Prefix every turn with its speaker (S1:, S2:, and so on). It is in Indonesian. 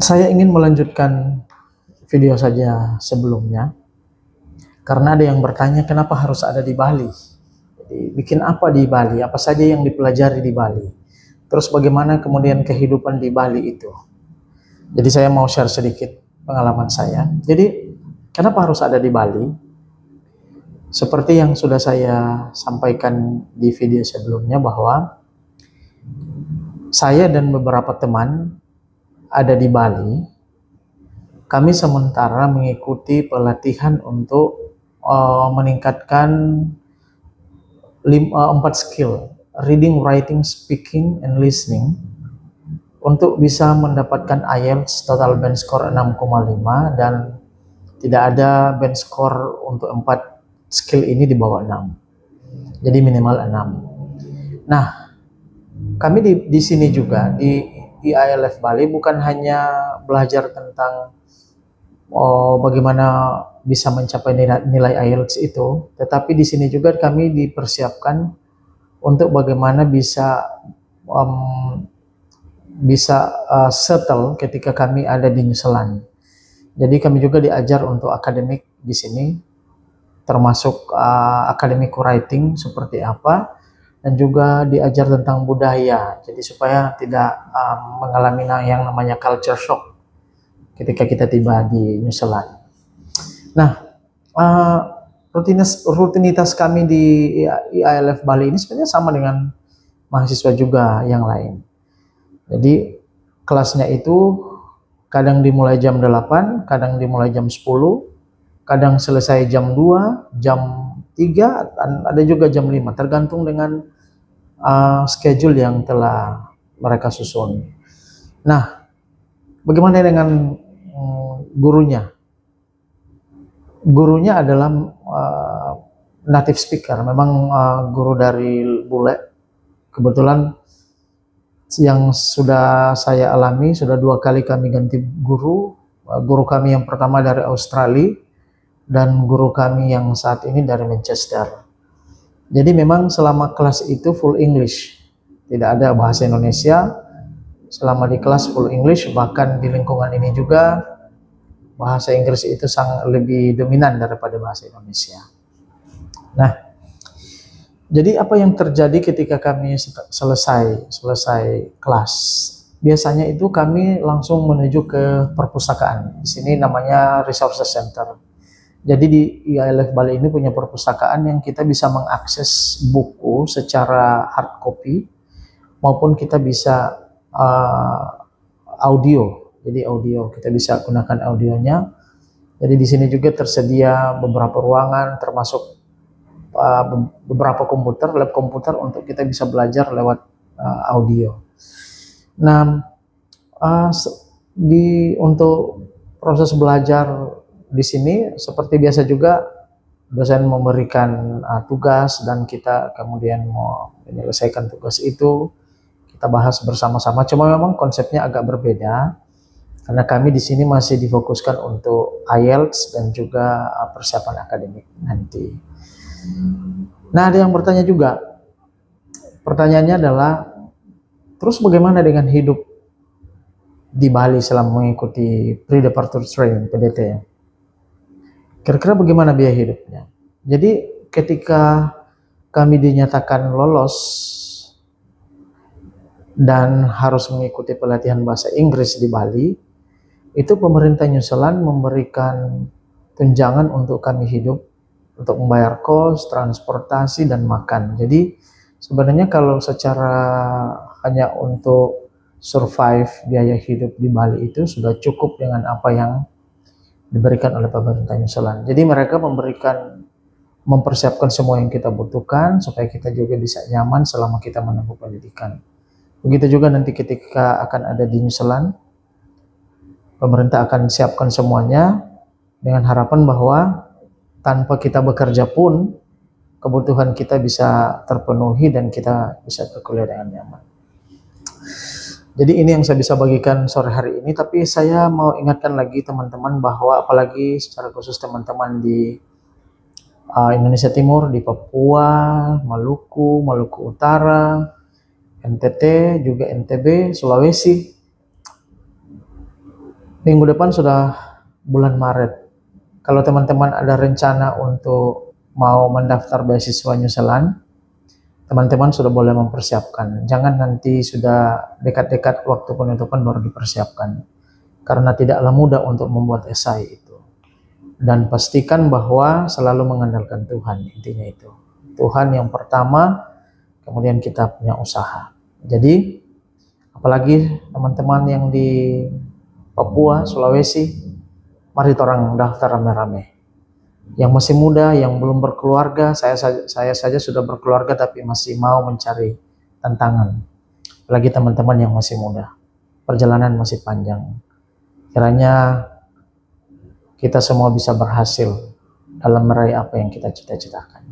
S1: Saya ingin melanjutkan video saja sebelumnya, karena ada yang bertanya kenapa harus ada di Bali. Jadi, bikin apa di Bali? Apa saja yang dipelajari di Bali? Terus bagaimana kemudian kehidupan di Bali itu? Jadi saya mau share sedikit pengalaman saya. Jadi, kenapa harus ada di Bali? Seperti yang sudah saya sampaikan di video sebelumnya bahwa saya dan beberapa teman ada di Bali. Kami sementara mengikuti pelatihan untuk meningkatkan 4 skill, reading, writing, speaking, and listening, untuk bisa mendapatkan IELTS total band score 6,5 dan tidak ada band score untuk 4 skill ini di bawah 6. Jadi minimal 6. Nah, kami di sini juga di IALF Bali bukan hanya belajar tentang bagaimana bisa mencapai nilai IELTS itu, tetapi di sini juga kami dipersiapkan untuk bagaimana bisa settle ketika kami ada di New Zealand. Jadi kami juga diajar untuk akademik di sini, termasuk academic writing seperti apa, dan juga diajar tentang budaya. Jadi supaya tidak mengalami yang namanya culture shock ketika kita tiba di New Zealand. Nah, rutinitas kami di IALF Bali ini sebenarnya sama dengan mahasiswa juga yang lain. Jadi kelasnya itu kadang dimulai jam 8, kadang dimulai jam 10, kadang selesai jam 2, jam 3, dan ada juga jam 5, tergantung dengan schedule yang telah mereka susun. Nah, bagaimana dengan gurunya? Gurunya adalah native speaker, memang guru dari bule. Kebetulan yang sudah saya alami, sudah 2 kali kami ganti guru. Guru kami yang pertama dari Australia dan guru kami yang saat ini dari Manchester. Jadi memang selama kelas itu full English, tidak ada bahasa Indonesia. Selama di kelas full English, bahkan di lingkungan ini juga bahasa Inggris itu sangat lebih dominan daripada bahasa Indonesia. Nah, jadi apa yang terjadi ketika kami selesai kelas? Biasanya itu kami langsung menuju ke perpustakaan. Di sini namanya Resources Center. Jadi di IALF Bali ini punya perpustakaan yang kita bisa mengakses buku secara hard copy, maupun kita bisa audio. Jadi audio, kita bisa gunakan audionya. Jadi di sini juga tersedia beberapa ruangan, termasuk beberapa komputer, lab komputer untuk kita bisa belajar lewat audio. Nah, untuk proses belajar di sini seperti biasa juga, dosen memberikan tugas dan kita kemudian mau menyelesaikan tugas itu, kita bahas bersama-sama. Cuma memang konsepnya agak berbeda karena kami di sini masih difokuskan untuk IELTS dan juga persiapan akademik nanti. Nah, ada yang bertanya juga. Pertanyaannya adalah, terus bagaimana dengan hidup di Bali selama mengikuti Pre-Departure Training PDT? Kira-kira bagaimana biaya hidupnya? Jadi ketika kami dinyatakan lolos dan harus mengikuti pelatihan bahasa Inggris di Bali, itu pemerintah New Zealand memberikan tunjangan untuk kami hidup, untuk membayar kos, transportasi, dan makan. Jadi sebenarnya kalau secara hanya untuk survive biaya hidup di Bali itu sudah cukup dengan apa yang diberikan oleh pemerintah New Zealand. Jadi mereka mempersiapkan semua yang kita butuhkan supaya kita juga bisa nyaman selama kita menempuh pendidikan. Begitu juga nanti ketika akan ada di New Zealand, pemerintah akan siapkan semuanya dengan harapan bahwa tanpa kita bekerja pun kebutuhan kita bisa terpenuhi dan kita bisa berkuliah dengan nyaman. Jadi ini yang saya bisa bagikan sore hari ini, tapi saya mau ingatkan lagi teman-teman bahwa apalagi secara khusus teman-teman di Indonesia Timur, di Papua, Maluku Utara, NTT, juga NTB, Sulawesi, Minggu depan sudah bulan Maret. Kalau teman-teman ada rencana untuk mau mendaftar beasiswa New Zealand, teman-teman sudah boleh mempersiapkan. Jangan nanti sudah dekat-dekat waktu penutupan baru dipersiapkan. Karena tidaklah mudah untuk membuat esai itu. Dan pastikan bahwa selalu mengandalkan Tuhan, intinya itu. Tuhan yang pertama, kemudian kita punya usaha. Jadi, apalagi teman-teman yang di Papua, Sulawesi, mari orang daftar rame-rame. Yang masih muda, yang belum berkeluarga, saya saja sudah berkeluarga tapi masih mau mencari tantangan. Apalagi teman-teman yang masih muda, perjalanan masih panjang. Kiranya kita semua bisa berhasil dalam meraih apa yang kita cita-citakan.